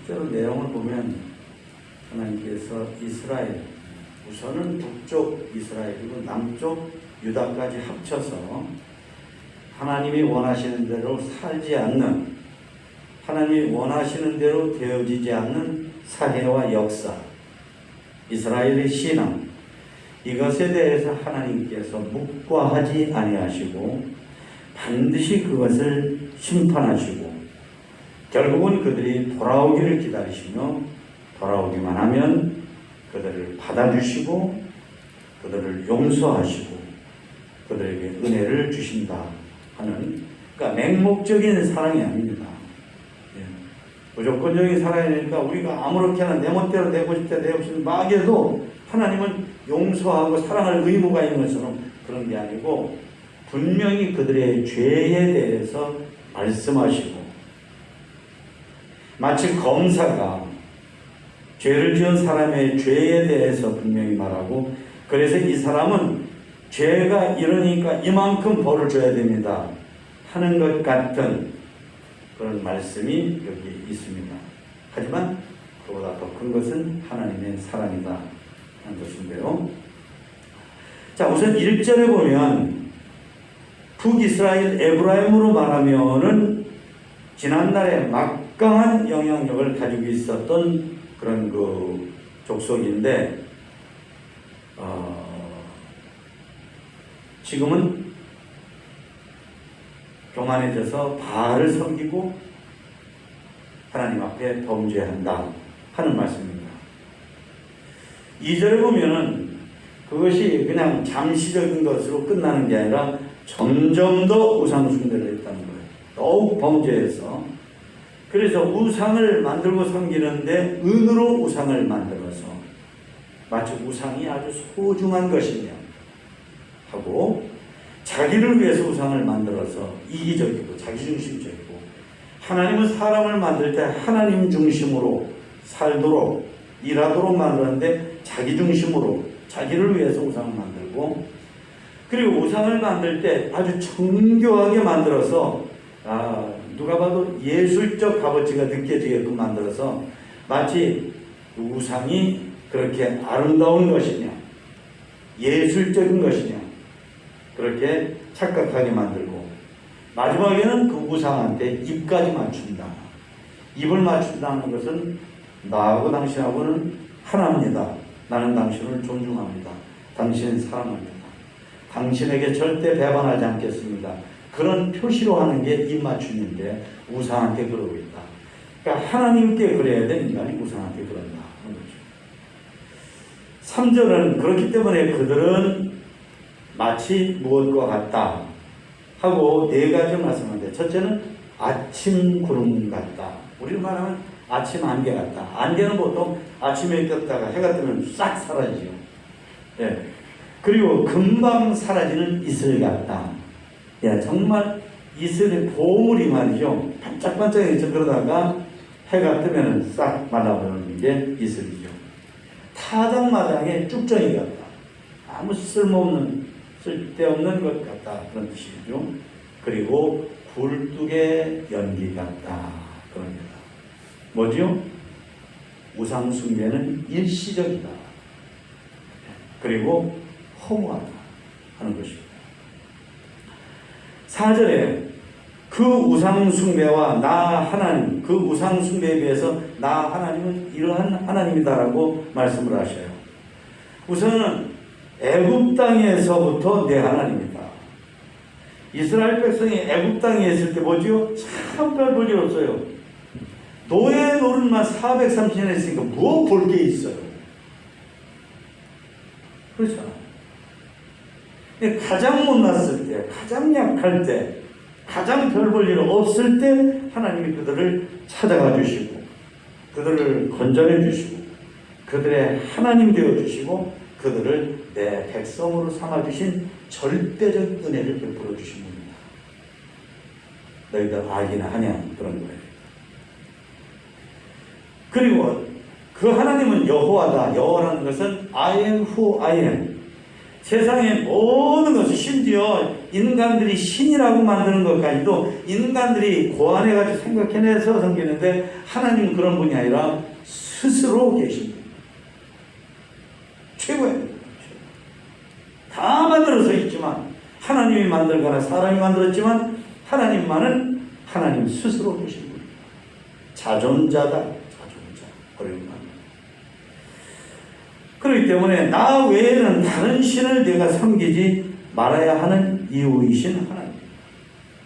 실제로 내용을 보면 하나님께서 이스라엘, 우선은 북쪽 이스라엘이고 남쪽 유다까지 합쳐서 하나님이 원하시는 대로 살지 않는, 하나님이 원하시는 대로 되어지지 않는 사회와 역사, 이스라엘의 신앙, 이것에 대해서 하나님께서 묵과하지 아니하시고 반드시 그것을 심판하시고 결국은 그들이 돌아오기를 기다리시며 돌아오기만 하면 그들을 받아주시고 그들을 용서하시고 그들에게 은혜를 주신다 하는, 그러니까 맹목적인 사랑이 아닙니다. 무조건적인 사랑이니까 우리가 아무렇게나 내 멋대로 되고 싶다 되고 싶다 막 해도 하나님은 용서하고 사랑할 의무가 있는 것처럼 그런 게 아니고 분명히 그들의 죄에 대해서 말씀하시고, 마치 검사가 죄를 지은 사람의 죄에 대해서 분명히 말하고, 그래서 이 사람은 죄가 이러니까 이만큼 벌을 줘야 됩니다 하는 것 같은 그런 말씀이 여기 있습니다. 하지만 그보다 더 큰 것은 하나님의 사랑이다 하는 것인데요. 자, 우선 1절에 보면 북이스라엘 에브라임으로 말하면은 지난날에 막강한 영향력을 가지고 있었던 그런 그 족속인데, 지금은 교만해져서 바알을 섬기고 하나님 앞에 범죄한다 하는 말씀입니다. 2절에 보면은 그것이 그냥 잠시적인 것으로 끝나는 게 아니라 점점 더 우상 숭배를 했다는 거예요. 더욱 범죄해서. 그래서 우상을 만들고 섬기는데 은으로 우상을 만들어서 마치 우상이 아주 소중한 것이냐 하고, 자기를 위해서 우상을 만들어서 이기적이고 자기중심적이고, 하나님은 사람을 만들 때 하나님 중심으로 살도록 일하도록 만드는데 자기중심으로 자기를 위해서 우상을 만들고, 그리고 우상을 만들 때 아주 정교하게 만들어서 누가 봐도 예술적 값어치가 느껴지게끔 만들어서 마치 우상이 그렇게 아름다운 것이냐 예술적인 것이냐 그렇게 착각하게 만들고, 마지막에는 그 우상한테 입까지 맞춘다. 입을 맞춘다는 것은 나하고 당신하고는 하나입니다. 나는 당신을 존중합니다. 당신은 사랑합니다. 당신에게 절대 배반하지 않겠습니다. 그런 표시로 하는 게 입맞춤인데 우상한테 그러고 있다. 그러니까 하나님께 그래야 되는 인간이 우상한테 그런다 하는 거죠. 3절은 그렇기 때문에 그들은 마치 무엇과 같다 하고 4가지 말씀하는데, 첫째는 아침 구름 같다. 우리로 말하면 아침 안개 같다. 안개는 보통 아침에 떴다가 해가 뜨면 싹 사라지죠. 예. 그리고 금방 사라지는 이슬 같다. 예, 정말 이슬의 보물이 말이죠. 반짝반짝해서 그러다가 해가 뜨면 싹 말라버리는 게 이슬이죠. 타작마당의 쭉정이 같다. 아무 쓸데없는 것 같다. 그런 뜻이죠. 그리고 굴뚝의 연기 같다. 그럽니다. 뭐죠? 우상 숭배는 일시적이다. 그리고 허무하다 하는 것입니다. 4절에 그 우상 숭배와 나 하나님, 그 우상 숭배에 비해서 나 하나님은 이러한 하나님이다라고 말씀을 하셔요. 우선은 애굽 땅에서부터 내 하나님이다. 이스라엘 백성이 애굽 땅에 있을 때 뭐지요? 참 별 볼 일 없어요. 노예 노릇만 430년 했으니까 무엇 볼 게 있어요? 그렇잖아. 가장 못났을 때, 가장 약할 때, 가장 별 볼 일 없을 때 하나님이 그들을 찾아가 주시고 그들을 건져내 주시고 그들의 하나님 되어 주시고 그들을 내 백성으로 삼아 주신 절대적 은혜를 베풀어 주신 분입니다. 너희들 알기나 하냐 그런 거예요. 그리고 그 하나님은 여호와다. 여호와라는 것은 I am who I am. 세상의 모든 것을 심지어 인간들이 신이라고 만드는 것까지도 인간들이 고안해가지고 생각해내서 섬기는데 하나님은 그런 분이 아니라 스스로 계신 분. 최고예요. 다 만들어서 있지만 하나님이 만들거나 사람이 만들었지만 하나님만은 하나님 스스로 계신 분입니다. 자존자다. 자존자. 어려운 말. 그렇기 때문에 나 외에는 다른 신을 내가 섬기지 말아야 하는 이유이신 하나님.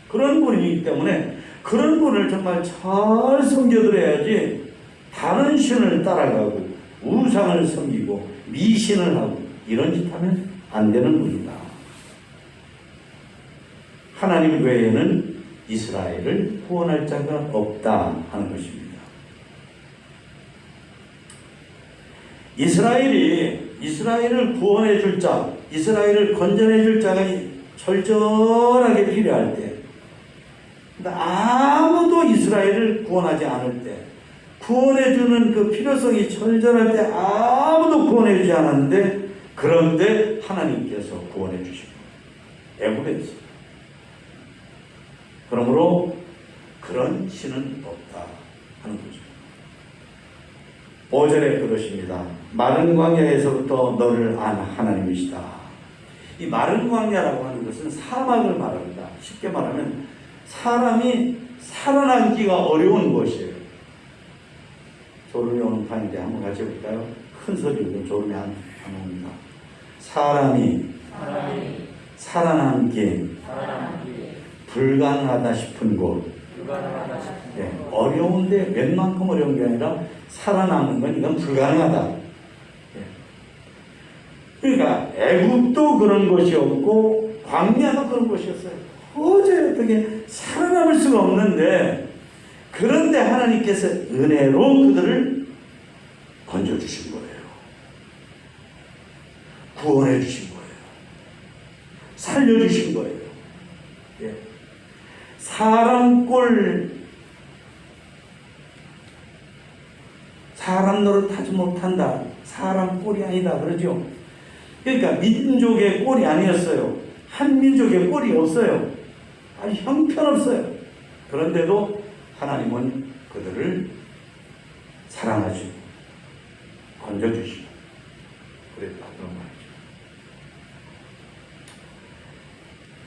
그런 분이기 때문에 그런 분을 정말 잘 섬겨드려야지 다른 신을 따라가고 우상을 섬기고 미신을 하고 이런 짓 하면 안 되는 분이다. 하나님 외에는 이스라엘을 구원할 자가 없다 하는 것입니다. 이스라엘을 구원해 줄 자, 이스라엘을 건져내 줄 자가 절절하게 필요할 때, 아무도 이스라엘을 구원하지 않을 때, 구원해 주는 그 필요성이 절절할 때 아무도 구원해 주지 않았는데, 그런데 하나님께서 구원해 주시고 애굽에서. 그러므로 그런 신은 없다 하는 거죠. 5절에 그러십니다. 마른 광야에서부터 너를 안 하나님이시다. 이 마른 광야라고 하는 것은 사막을 말합니다. 쉽게 말하면 사람이 살아남기가 어려운 곳이에요. 졸음이 오는 판인데 한번 같이 해볼까요? 큰 소리로 졸음이 안 옵니다. 사람이 살아남기 불가능하다 싶은 곳. 네, 어려운데 웬만큼 어려운 게 아니라 살아남는 건 이건 불가능하다. 네. 그러니까 애굽도 그런 것이 없고 광야도 그런 것이었어요. 도저히 어떻게 살아남을 수가 없는데, 그런데 하나님께서 은혜로 그들을 건져주신 거예요. 구원해 주신 거예요. 살려주신 거예요. 예. 사람 노릇하지 못한다. 사람 꼴이 아니다. 그러죠. 그러니까 민족의 꼴이 아니었어요. 한 민족의 꼴이 없어요. 아주 형편없어요. 그런데도 하나님은 그들을 사랑하시고 건져주시고 그랬다. 그런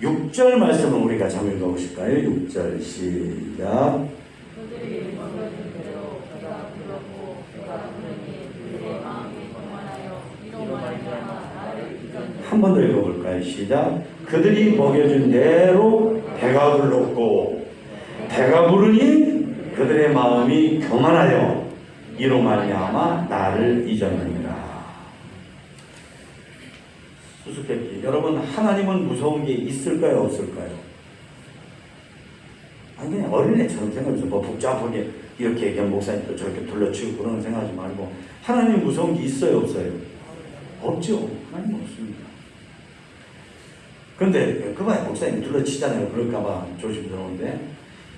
말이죠. 6절 말씀을 우리가 잠깐 읽어보실까요? 6절 시작. 한 번 더 읽어볼까요? 시작. 그들이 먹여준 대로 배가 불렀고 배가 부르니 그들의 마음이 교만하여 이로 말미암아 나를 잊었느니라. 수수께끼. 여러분, 하나님은 무서운 게 있을까요? 없을까요? 아니, 그냥 어린애처럼 생각해서 뭐 복잡하게 이렇게 얘기한 목사님도 저렇게 둘러치고 그런 거 생각하지 말고, 하나님 무서운 게 있어요? 없어요? 없죠. 하나님 없습니다. 그런데 그만 목사님 둘러치잖아요. 그럴까봐 조심스러운데,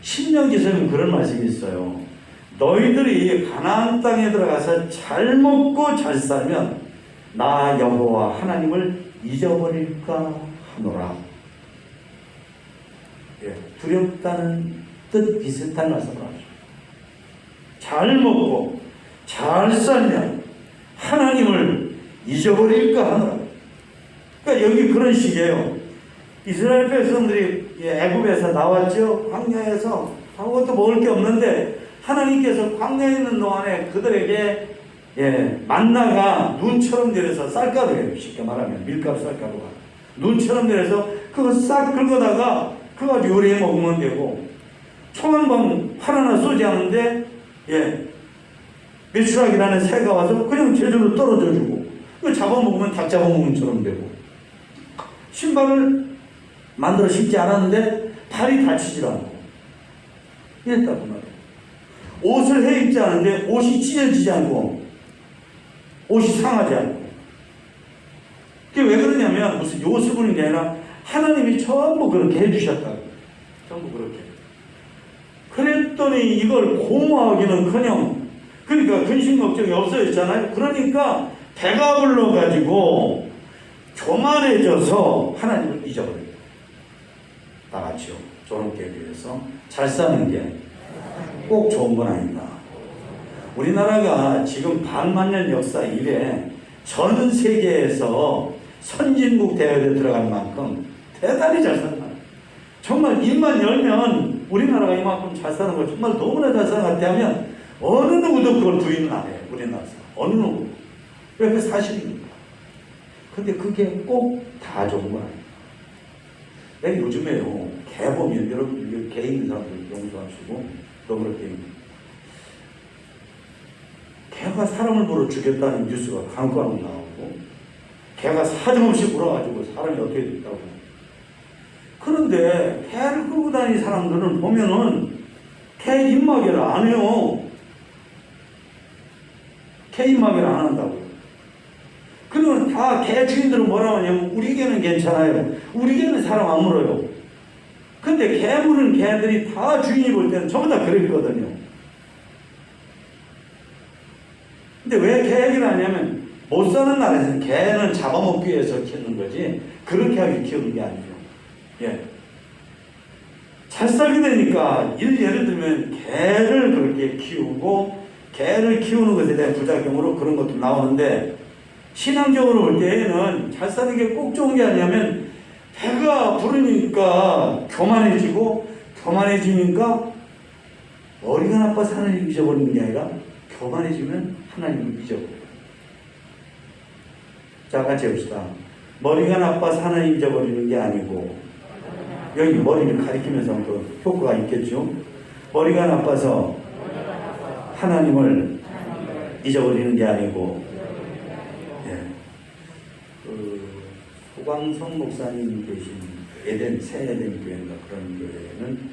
신명기서는 그런 말씀이 있어요. 너희들이 가나안 땅에 들어가서 잘 먹고 잘 살면 나 여호와 하나님을 잊어버릴까 하노라. 예, 두렵다는 뜻 비슷한 말씀을 하죠. 잘 먹고 잘 살면 하나님을 잊어버릴까 하노라. 그러니까 여기 그런 식이에요. 이스라엘 백성들이 애굽에서 나왔죠. 광야에서 아무것도 먹을 게 없는데 하나님께서 광야에 있는 동안에 그들에게 만나가 눈처럼 내려서 쌀가루예요. 쉽게 말하면 밀가루 쌀가루가 눈처럼 내려서 그거 싹 긁어다가 그거 요리해 먹으면 되고, 총 한 번 하나 쏘지 않은데 메추라기라는 새가 와서 그냥 제대로 떨어져주고, 그거 잡아먹으면 닭 잡아먹은처럼 되고, 신발을 만들어 신지 않았는데 발이 다치질 않고 이랬다고 말이에요. 옷을 해 입지 않은데 옷이 찢어지지 않고 옷이 상하지 않고. 그게 왜 그러냐면 무슨 요술 부리는 게 아니라 하나님이 전부 그렇게 해주셨다고. 전부 그렇게. 그랬더니 이걸 고마워하기는커녕, 그러니까 근심 걱정이 없어졌잖아요. 그러니까 배가 불러가지고 교만해져서 하나님을 잊어버립니다. 다 같이요. 조롱깨 비해서 잘 사는 게 꼭 좋은 건 아니다. 우리나라가 지금 반만년 역사 이래 전 세계에서 선진국 대열에 들어갈 만큼 대단히 잘 사는 나라. 정말 입만 열면 우리나라가 이만큼 잘 사는 걸 정말 너무나 잘 사는 것 같아 하면 어느 누구도 그걸 부인은 안 해요. 우리나라에서. 어느 누구. 왜? 그게 사실입니다. 근데 그게 꼭 다 좋은 건 아닙니다. 내가 요즘에요, 개 보면, 여러분, 개 있는 사람들 용서하시고, 너무 그렇게. 개가 사람을 물어 죽였다는 뉴스가 간간히 나오고, 개가 사정없이 물어가지고 사람이 어떻게 됐다고. 그런데 개를 끌고 다니는 사람들은 보면은 개 입마개를 안 해요. 개 입마개를 안 한다고요. 그러면 다 개 주인들은 뭐라고 하냐면 우리 개는 괜찮아요. 우리 개는 사람 안 물어요. 근데 개 물은 개들이 다 주인이 볼 때는 전부 다 그랬거든요. 근데 왜 개 얘기를 하냐면 못 사는 나라에서는 개는 잡아먹기 위해서 키우는 거지 그렇게 하게 키우는 게 아니죠. 예. 잘 살게 되니까 예를 들면 개를 그렇게 키우고 개를 키우는 것에 대한 부작용으로 그런 것도 나오는데 신앙적으로 볼 때에는 잘 사는 게 꼭 좋은 게 아니냐면 배가 부르니까 교만해지고 교만해지니까 머리가 나빠서 하나님을 잊어버리는 게 아니라 교만해지면 하나님을 잊어버려요. 자, 같이 해봅시다. 머리가 나빠서 하나님 잊어버리는 게 아니고 여기 머리를 가리키면서 또 효과가 있겠죠. 머리가 나빠서 하나님을 잊어버리는 게 아니고 소광성 목사님 계신 에덴, 새 에덴 교회인가 그런 교회는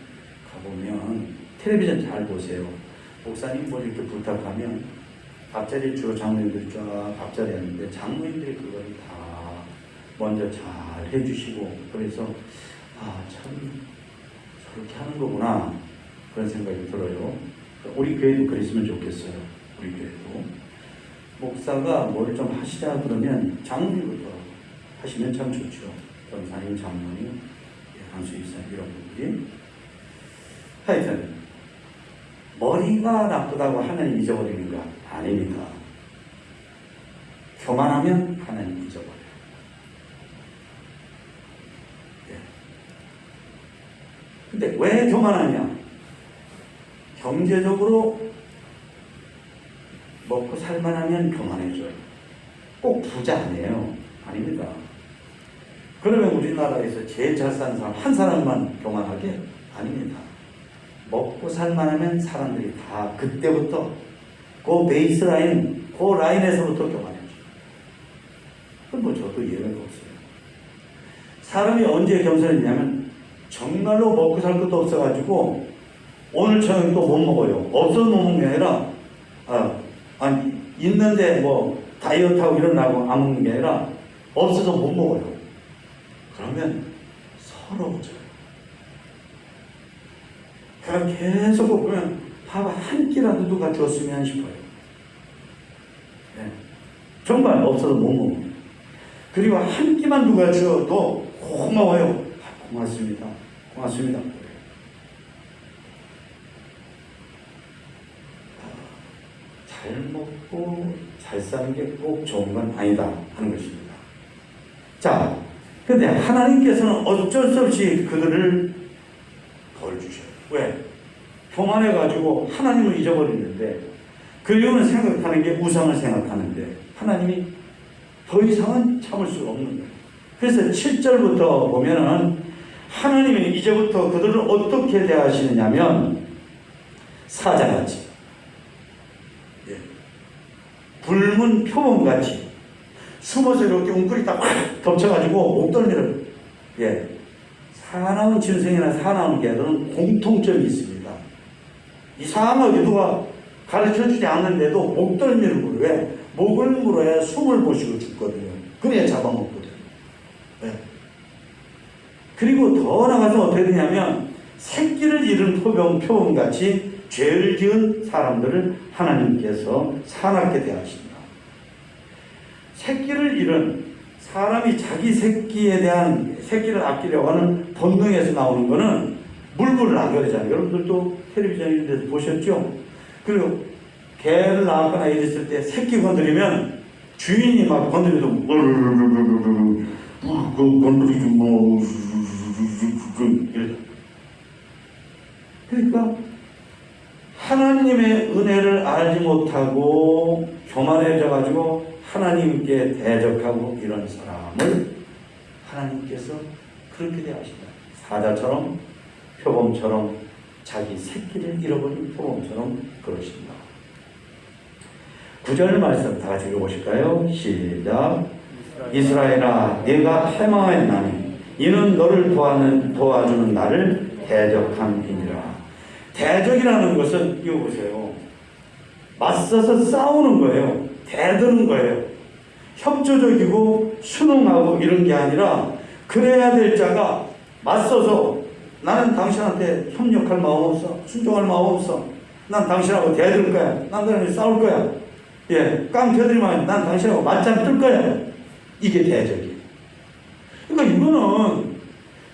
가보면 텔레비전 잘 보세요. 목사님 뭐 이렇게 부탁하면 밥자리 주로 장로님들이 쫙 밥자리 하는데 장로님들이 그걸 다 먼저 잘 해주시고 그래서 아, 참 저렇게 하는 거구나 그런 생각이 들어요. 우리 교회도 그랬으면 좋겠어요. 우리 교회도 목사가 뭘 좀 하시자 그러면 장로님부터 하시면 참 좋죠. 권사님, 장로님, 한수 이사 이런 분들이 하여튼 머리가 나쁘다고 하나님 잊어버리는 거 아닙니다. 교만하면 하나님 잊어버려요. 예. 근데 왜 교만하냐? 경제적으로 먹고 살만하면 교만해져요. 꼭 부자 아니에요. 아닙니다. 그러면 우리나라에서 제일 잘 사는 사람 한 사람만 교만하게? 아닙니다. 먹고 살만하면 사람들이 다 그때부터 그 베이스라인, 그 라인에서부터 교만해져요. 그건 뭐 저도 예외가 없어요. 사람이 언제 겸손했냐면 정말로 먹고 살 것도 없어가지고 오늘 저녁 또 못 먹어요. 없어서 못 먹는 게 아니라 아니 있는데 뭐 다이어트하고 일어나고 안 먹는 게 아니라 없어서 못 먹어요. 그러면 서러워져요. 그럼 계속 보면 밥 한 끼라도 누가 줬으면 싶어요. 네. 정말 없어서 못 먹어요. 그리고 한 끼만 누가 줘도 고마워요. 아, 고맙습니다. 고맙습니다. 잘 먹고 잘 사는 게 꼭 좋은 건 아니다 하는 것입니다. 자, 근데 하나님께서는 어쩔 수 없이 그들을 벌 주셔요. 왜? 교만해가지고 하나님을 잊어버리는데 그 이유는 생각하는 게 우상을 생각하는데 하나님이 더 이상은 참을 수가 없는 거예요. 그래서 7절부터 보면은 하나님이 이제부터 그들을 어떻게 대하시느냐면 사자같이 붉은 표범같이 숨어서 이렇게 웅크리 딱 덮쳐가지고 목덜미를 사나운 짐승이나 사나운 개들은 공통점이 있습니다. 이상하게 누가 가르쳐주지 않는데도 목덜미를 물어야 목을 물어야 숨을 보시고 죽거든요. 그래야 잡아먹거든요. 그리고 더 나가서 어떻게 되냐면 새끼를 잃은 표범같이 죄를 지은 사람들을 하나님께서 사납게 대하신다. 새끼를 잃은 사람이 자기 새끼를 아끼려고 하는 본능에서 나오는 거는 물불을 안 가리잖아요. 여러분들도 텔레비전 이런 데서 보셨죠? 그리고 개를 낳거나 이랬을 때 새끼 건드리면 주인이 막 건드려도 건드리지 뭐 그러니까 하나님의 은혜를 알지 못하고 교만해져 가지고 하나님께 대적하고 이런 사람을 하나님께서 그렇게 대하신다. 사자처럼 표범처럼 자기 새끼를 잃어버린 표범처럼 그러신다. 9절 말씀 다 같이 읽어보실까요? 시작. 이스라엘아 네가 패망하였나니 이는 너를 도와주는 나를 대적함이니라. 대적이라는 것은 이거 보세요. 맞서서 싸우는 거예요. 대드는 거예요. 협조적이고 순응하고 이런 게 아니라 그래야 될 자가 맞서서 나는 당신한테 협력할 마음 없어. 순종할 마음 없어. 난 당신하고 대들 거야. 난 당신하고 싸울 거야. 예, 깡패들이면 난 당신하고 맞짱 뜰 거야. 이게 대적이에요. 그러니까 이거는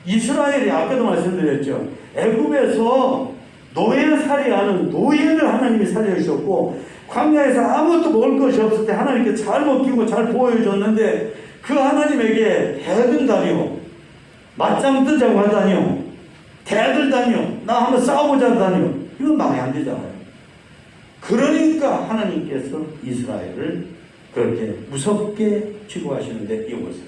이스라엘이 아까도 말씀드렸죠. 애굽에서 노예살이하는 노예를 하나님이 살려주셨고 광야에서 아무것도 먹을 것이 없을 때 하나님께 잘 먹이고 잘 보호해줬는데 그 하나님에게 대든다니요. 맞짱 뜨자고 하다니요. 대들다니요. 나 한번 싸워보자 하다니요. 이건 말이 안 되잖아요. 그러니까 하나님께서 이스라엘을 그렇게 무섭게 취급하시는데 이거 보세요.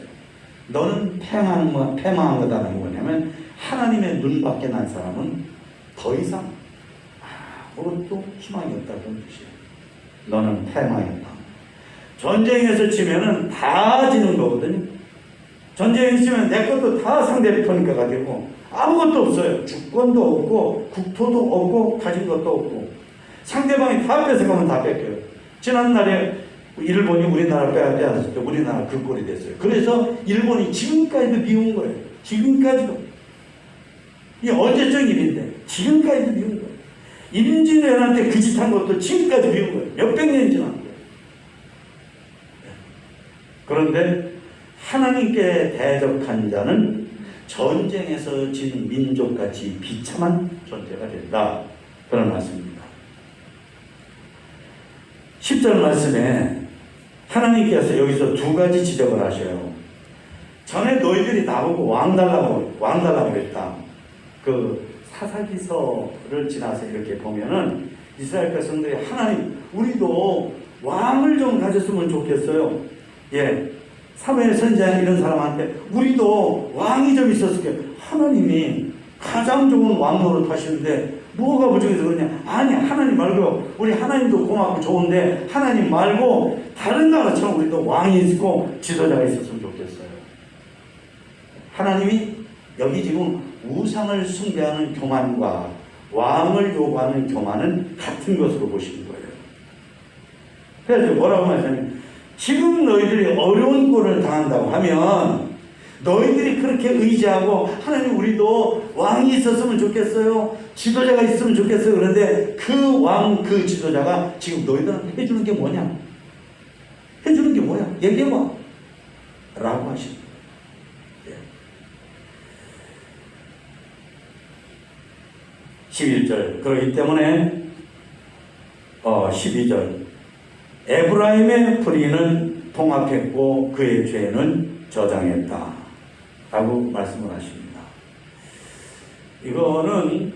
너는 패망한 거다라는 뭐냐면 하나님의 눈밖에 난 사람은 더 이상 아무것도 희망이 없다는 뜻이에요. 너는 패망했다. 전쟁에서 치면은 다 지는 거거든요. 전쟁에서 치면 내 것도 다 상대편가가 되고 아무것도 없어요. 주권도 없고 국토도 없고 가진 것도 없고 상대방이 다 뺏어가면 다 뺏겨요. 지난날에 일본이 우리나라 빼앗을 때 우리나라 그 꼴이 됐어요. 그래서 일본이 지금까지도 미운 거예요. 지금까지도. 이게 언제적 일인데 지금까지도 미운 거예요. 임진왜란때 그 짓 한 것도 지금까지 미운 거예요. 몇백 년 지난 거예요. 그런데 하나님께 대적한 자는 전쟁에서 진 민족같이 비참한 존재가 된다. 그런 말씀입니다. 10절 말씀에 하나님께서 여기서 두 가지 지적을 하셔요. 전에 너희들이 나보고 왕 달라고 했다. 그 사사기서를 지나서 이렇게 보면은 이스라엘 백성들이 하나님 우리도 왕을 좀 가졌으면 좋겠어요. 예, 사무엘 선지자 이런 사람한테 우리도 왕이 좀 있었을 게 하나님이 가장 좋은 왕 노릇 하시는데 뭐가 부족해서 그러냐? 아니 하나님 말고 우리 하나님도 고맙고 좋은데 하나님 말고 다른 나라처럼 우리도 왕이 있고 지도자가 있었으면 좋겠어요. 하나님이 여기 지금 우상을 숭배하는 교만과 왕을 요구하는 교만은 같은 것으로 보시는 거예요. 그래서 뭐라고 말하냐면 지금 너희들이 어려운 꼴을 당한다고 하면 너희들이 그렇게 의지하고 하나님 우리도 왕이 있었으면 좋겠어요. 지도자가 있으면 좋겠어요. 그런데 그 왕, 그 지도자가 지금 너희들한테 해주는 게 뭐냐? 해주는 게 뭐야? 얘기해봐. 라고 하십니다. 예. 11절. 그렇기 때문에 12절. 에브라임의 불의는 통합했고 그의 죄는 저장했다. 라고 말씀을 하십니다. 이거는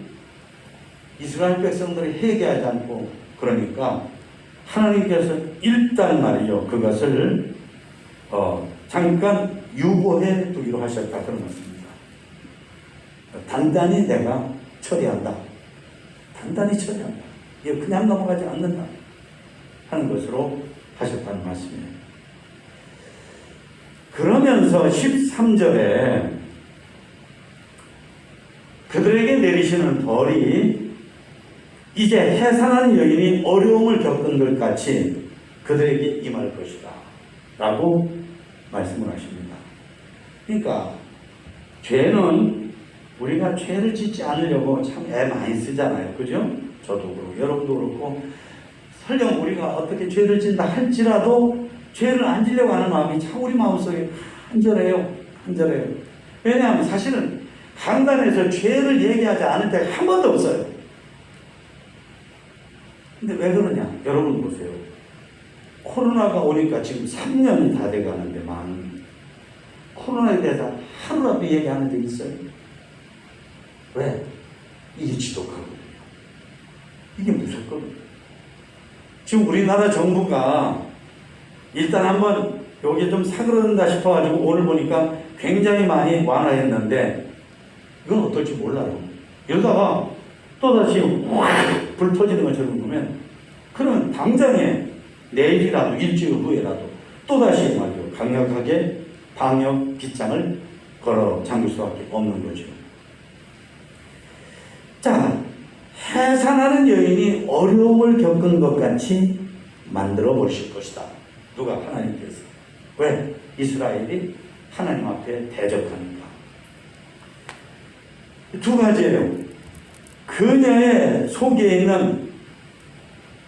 이스라엘 백성들이 회개하지 않고 그러니까 하나님께서 일단 말이죠. 그것을 잠깐 유보해 두기로 하셨다. 그런 말씀입니다. 단단히 내가 처리한다. 단단히 처리한다. 이게 그냥 넘어가지 않는다. 하는 것으로 하셨다는 말씀이에요. 그러면서 13절에 그들에게 내리시는 벌이 이제 해산하는 여인이 어려움을 겪은 것 같이 그들에게 임할 것이다. 라고 말씀을 하십니다. 그러니까 죄는 우리가 죄를 짓지 않으려고 참 애 많이 쓰잖아요. 그죠? 저도 그렇고 여러분도 그렇고 설령 우리가 어떻게 죄를 짓는다 할지라도 죄를 안 지려고 하는 마음이 참 우리 마음속에 간절해요. 간절해요. 왜냐하면 사실은 강단에서 죄를 얘기하지 않을 때가 한 번도 없어요. 근데 왜 그러냐? 여러분 보세요. 코로나가 오니까 지금 3년이 다 돼가는데만 코로나에 대해서 하루라도 얘기하는 적 있어요? 왜? 이게 지독하거든요. 이게 무섭거든요. 지금 우리나라 정부가 일단 한번 여기 좀 사그러든다 싶어가지고 오늘 보니까 굉장히 많이 완화했는데 이건 어떨지 몰라요. 이러다가 또다시 불 터지는 것처럼 보면 그러면 당장에 내일이라도 일주일 후에라도 또다시 말이죠. 강력하게 방역 빗장을 걸어 잠글 수밖에 없는 거죠. 자, 해산하는 여인이 어려움을 겪은 것 같이 만들어 보실 것이다. 누가? 하나님께서. 왜? 이스라엘이 하나님 앞에 대적하니까. 두 가지예요. 그녀의 속에 있는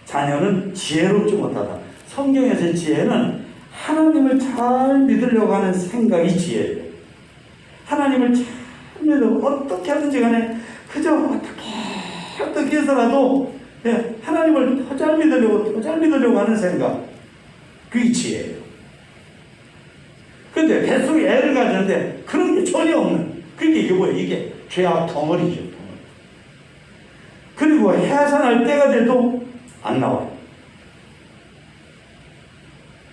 자녀는 지혜롭지 못하다. 성경에서 지혜는 하나님을 잘 믿으려고 하는 생각이 지혜예요. 하나님을 잘 믿으려고 어떻게 하든지 간에 그저 어떻게 해서라도 하나님을 더 잘 믿으려고 하는 생각. 그게 지혜예요. 근데 뱃속에 애를 가졌는데 그런 게 전혀 없는. 그게 이게 뭐예요? 이게 죄악 덩어리죠. 덩어리. 그리고 해산할 때가 돼도 안 나와요.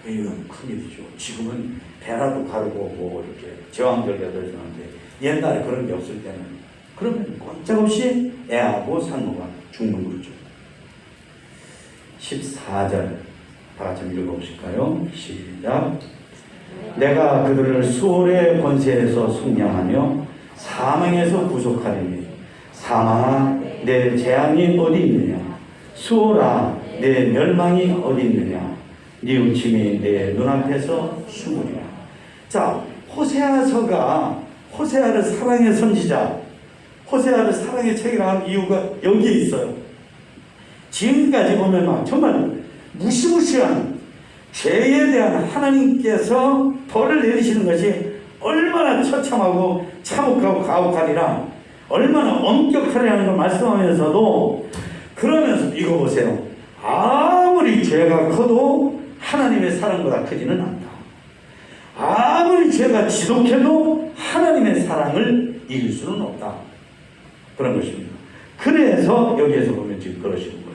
이건 큰일이죠. 지금은 배라도 가르고 뭐 이렇게 제왕절개도 해주는데 옛날에 그런 게 없을 때는 그러면 꼼짝없이 애하고 산모가 죽는 거죠. 14절 다 같이 읽어보실까요? 시작. 내가 그들을 수월의 권세에서 속량하며 사망에서 구속하리니 사망아 내 재앙이 어디 있느냐? 수월아 내 멸망이 어디 있느냐? 네 웃침이 내 눈앞에서 숨으리라. 자, 호세아서가 호세아를 사랑의 선지자, 호세아를 사랑의 책이라 한 이유가 여기에 있어요. 지금까지 보면 막 정말 무시무시한 죄에 대한 하나님께서 벌을 내리시는 것이 얼마나 처참하고 참혹하고 가혹하리라, 얼마나 엄격하리라는 걸 말씀하면서도 그러면서 이거 보세요. 아무리 죄가 커도 하나님의 사랑보다 크지는 않다. 아무리 죄가 지독해도 하나님의 사랑을 이길 수는 없다. 그런 것입니다. 그래서 여기에서 보면 지금 그러시는 거예요.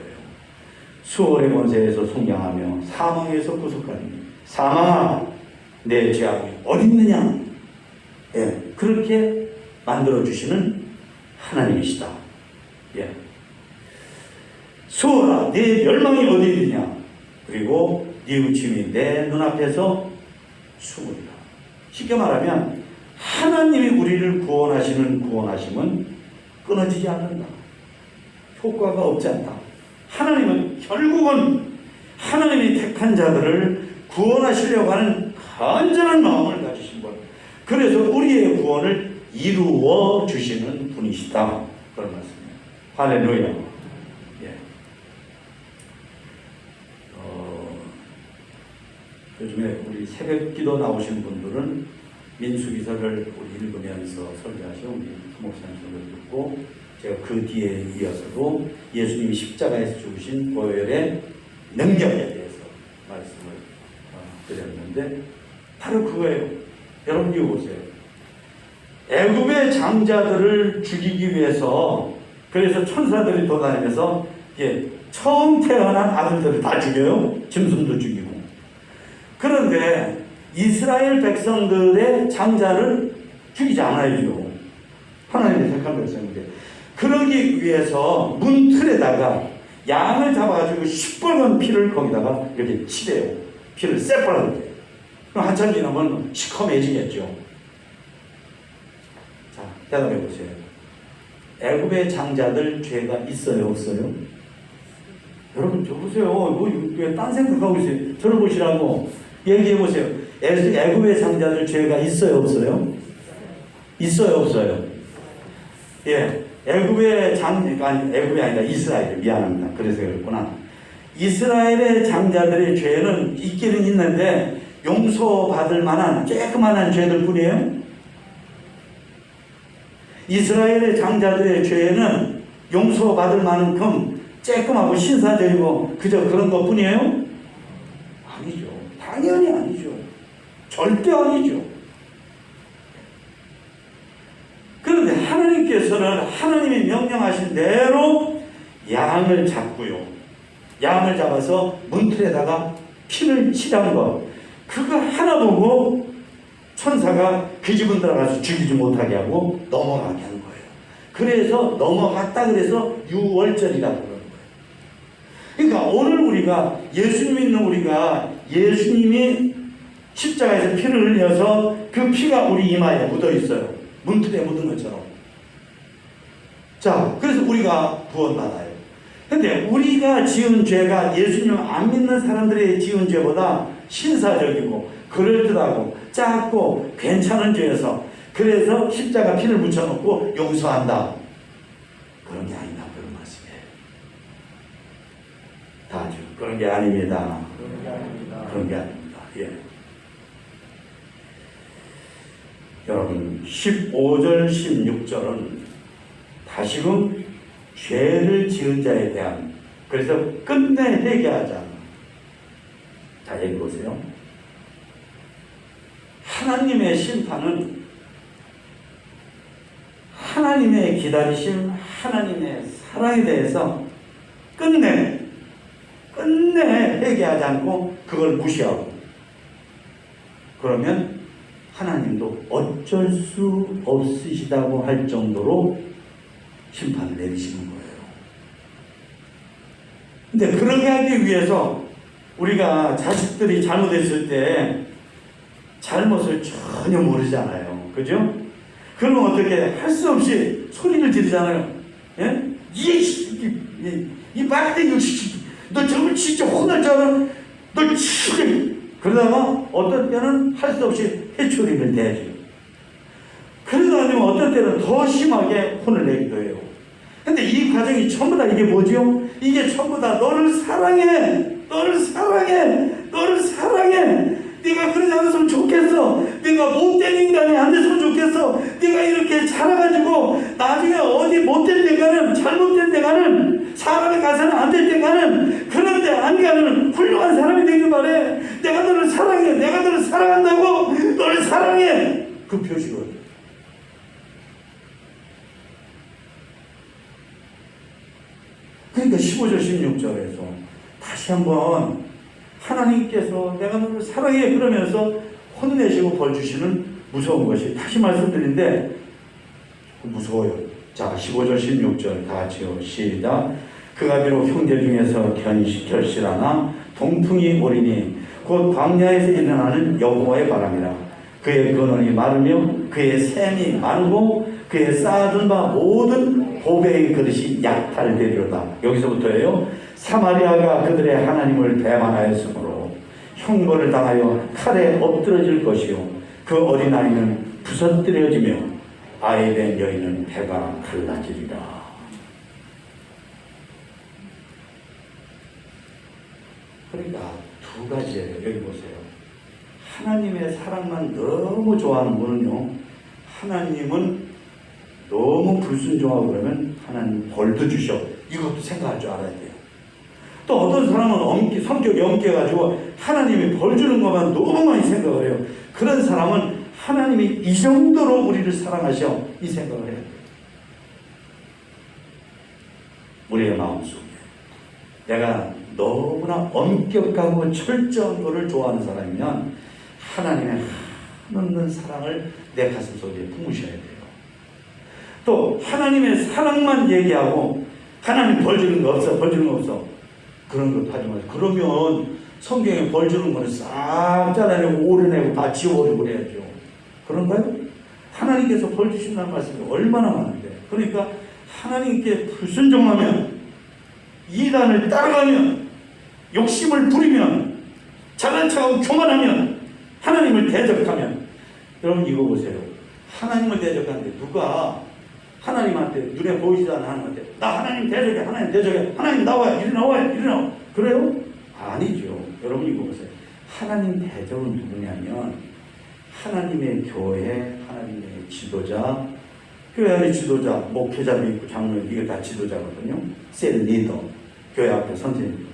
수월의 권세에서 속량하며 사망에서 구속하니 사망아 내 죄악이 어디 있느냐? 예, 그렇게 만들어주시는 하나님이시다. 예. 수월아 내 멸망이 어디 있느냐? 그리고 네 웃침이 내 눈앞에서 숨으리라. 쉽게 말하면 하나님이 우리를 구원하시는 구원하심은 끊어지지 않는다. 효과가 없지 않다. 하나님은 결국은 하나님이 택한 자들을 구원하시려고 하는 간절한 마음을 가지신 분. 그래서 우리의 구원을 이루어 주시는 분이시다. 그런 말씀이에요. 할렐루야. 예. 요즘에 우리 새벽 기도 나오신 분들은 민수기서를 우리 읽으면서 설교하신 우리 목사님 설교 듣고 제가 그 뒤에 이어서도 예수님이 십자가에서 죽으신 보혈의 능력에 대해서 말씀을 드렸는데 바로 그거예요. 여러분 이거 보세요. 애굽의 장자들을 죽이기 위해서 그래서 천사들이 돌아다니면서 처음 태어난 아들들을 다 죽여요. 짐승도 죽이고. 그런데 이스라엘 백성들의 장자를 죽이지 않아요. 하나님의 택한 백성인데 그러기 위해서 문틀에다가 양을 잡아가지고 시뻘건 피를 거기다가 이렇게 칠해요. 피를 새빨갛게. 그럼 한참 지나면 시커매지겠죠. 자, 대답해 보세요. 애굽의 장자들 죄가 있어요, 없어요? 여러분 저 보세요. 뭐 왜 딴 생각하고 있어요? 저를 보시라고 얘기해 보세요. 애굽의 장자들 죄가 있어요, 없어요? 있어요, 없어요? 예. 애굽의 애굽이 아니라 이스라엘. 미안합니다. 그래서 그랬구나. 이스라엘의 장자들의 죄는 있기는 있는데 용서받을 만한 조그만한 죄들 뿐이에요? 이스라엘의 장자들의 죄는 용서받을 만큼 조그맣고 신사적이고 그저 그런 것 뿐이에요? 아니죠. 당연히 아니죠. 절대 아니죠. 그런데 하나님께서는 하나님이 명령하신 대로 양을 잡고요. 양을 잡아서 문틀에다가 피를 칠한 것. 그거 하나 보고 천사가 그 집은 들어가서 죽이지 못하게 하고 넘어가게 한 거예요. 그래서 넘어갔다 그래서 유월절이라고 그러는 거예요. 그러니까 오늘 우리가 예수님 믿는 우리가 예수님이 십자가에서 피를 흘려서 그 피가 우리 이마에 묻어 있어요. 문틀에 묻은 것처럼. 자, 그래서 우리가 구원받아요. 근데 우리가 지은 죄가 예수님 안 믿는 사람들의 지은 죄보다 신사적이고 그럴듯하고 작고 괜찮은 죄여서 그래서 십자가 피를 묻혀놓고 용서한다. 그런 게 아니다. 그런 말씀이에요. 다죠. 그런 게 아닙니다. 그런 게 아닙니다. 예. 여러분 15절 16절은 다시금 죄를 지은 자에 대한 그래서 끝내 회개하자. 자 여기 보세요. 하나님의 심판은 하나님의 기다리심 하나님의 사랑에 대해서 끝내 회개하지 않고 그걸 무시하고 그러면 하나님도 어쩔 수 없으시다고 할 정도로 심판을 내리시는 거예요. 근데 그렇게 하기 위해서 우리가 자식들이 잘못했을 때 잘못을 전혀 모르잖아요. 그죠? 그러면 어떻게 할 수 없이 소리를 지르잖아요. 예? 이 말대 너 저걸 진짜 혼날 줄 알아? 너 진짜 그러다가 어떤 때는 할 수 없이 회초리를 대죠. 그러다 아니면 어떤 때는 더 심하게 혼을 내기도 해요. 근데 이 과정이 전부 다 이게 뭐죠? 이게 전부 다 너를 사랑해. 네가 그러지 않았으면 좋겠어. 네가 못된 인간이 안 됐으면 좋겠어. 네가 이렇게 자라가지고 나중에 어디 못된 데 가는 잘못된 데 가는 사람이 가서는 안 될 때 가는 그런데 안 가는 훌륭한 사람이 되길 바래. 내가 너를 사랑해. 내가 너를 사랑한다고. 너를 사랑해. 그 표시거든. 그러니까 15절 16절에서 다시 한번 하나님께서 내가 너를 사랑해 그러면서 혼내시고 벌 주시는 무서운 것이 다시 말씀드리는데 무서워요. 자 15절 16절 다 같이요. 시작. 그가 비록 형제 중에서 결실하나 동풍이 오리니 곧 광야에서 일어나는 여호와의 바람이라. 그의 근원이 마르며 그의 샘이 마르고 그의 쌓아둔 바 모든 보배의 그릇이 약탈되리로다. 여기서부터예요. 사마리아가 그들의 하나님을 배반하였으므로 형벌을 당하여 칼에 엎드러질 것이요 그 어린아이는 부서뜨려지며 아이 된 여인은 배가 갈라지리라. 그러니까 두 가지예요. 여기 보세요. 하나님의 사랑만 너무 좋아하는 분은요, 하나님은 너무 불순종하고 그러면 하나님 벌도 주셔. 이것도 생각할 줄 알아야 돼요. 또 어떤 사람은 성격이 엄격해가지고 하나님이 벌 주는 것만 너무 많이 생각을 해요. 그런 사람은 하나님이 이 정도로 우리를 사랑하셔. 이 생각을 해요. 우리의 마음속에 내가 너무나 엄격하고 철저한 것을 좋아하는 사람이면 하나님의 한없는 사랑을 내 가슴속에 품으셔야 돼요. 또 하나님의 사랑만 얘기하고 하나님 벌 주는 거 없어, 벌 주는 거 없어. 그런 것도 하지 마세요. 그러면 성경에 벌 주는 거는 싹 잘라내고 오려내고 다 지워버리고 그래야죠. 그런가요? 하나님께서 벌 주신다는 말씀이 얼마나 많은데. 그러니까 하나님께 불순종하면, 이단을 따라가면, 욕심을 부리면, 잘난 척하고 교만하면, 하나님을 대적하면, 여러분 이거 보세요. 하나님을 대적하는데 누가 하나님한테, 눈에 보이지도 않는 하나님한테 나 하나님 대적해, 하나님 대적해, 하나님 나와요, 이리 나와요, 이리 나와. 그래요? 아니죠. 여러분 이거 보세요. 하나님 대적은 누구냐면 하나님의 교회, 하나님의 지도자, 교회 안에 지도자, 목회자도 있고 장로도 이게 다 지도자거든요. 셀 리더, 교회 앞에 선생님.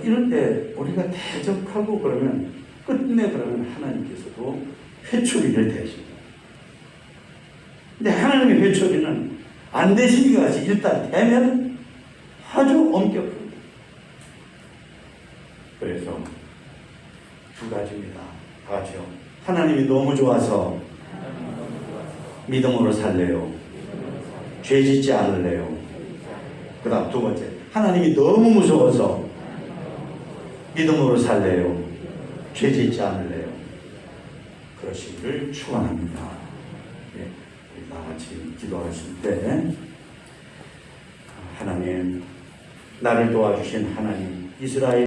이럴 때 우리가 대적하고 그러면 끝내 그러면 하나님께서도 회초리를 대십니다. 근데 하나님의 회초리는 안 되시는 것이 일단 되면 아주 엄격합니다. 그래서 두 가지입니다. 다 같이요. 하나님이 너무 좋아서 믿음으로 살래요. 죄 짓지 않을래요. 그 다음 두 번째, 하나님이 너무 무서워서 믿음으로 살래요. 죄 짓지 않을래요. 그러시기를 축원합니다. 네, 우리 다 같이 기도하실 때 하나님, 나를 도와주신 하나님, 이스라엘